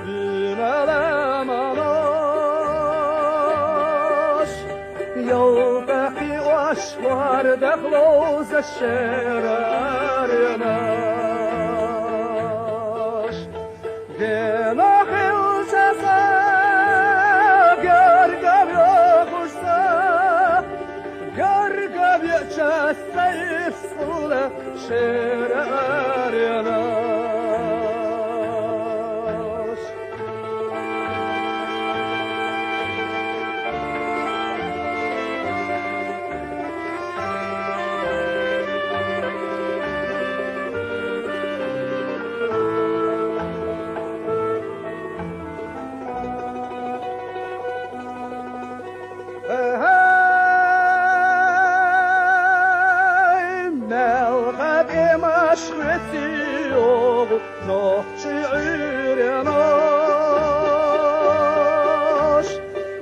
فينا لا مناش يوبقي واشوار دخلوز الشرار يناش جنا خلسة قرقب يخشة قرقب يتشسيف صولة شرار يناش noch شعير ناش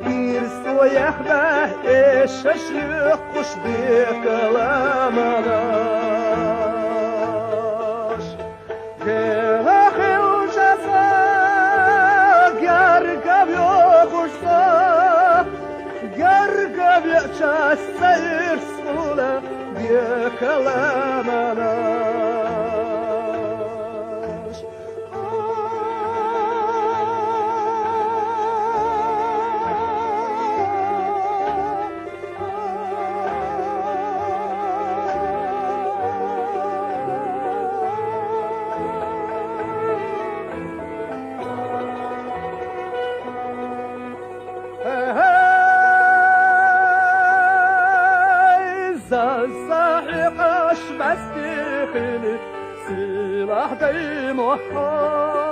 يرسو يحبه إيش يخش بكلام ناش جنا خلجسا قرقب يخشا قرقب يتشسا يرسوله بكلام ناش الصاحق أشبستي خلي سلاح دي محار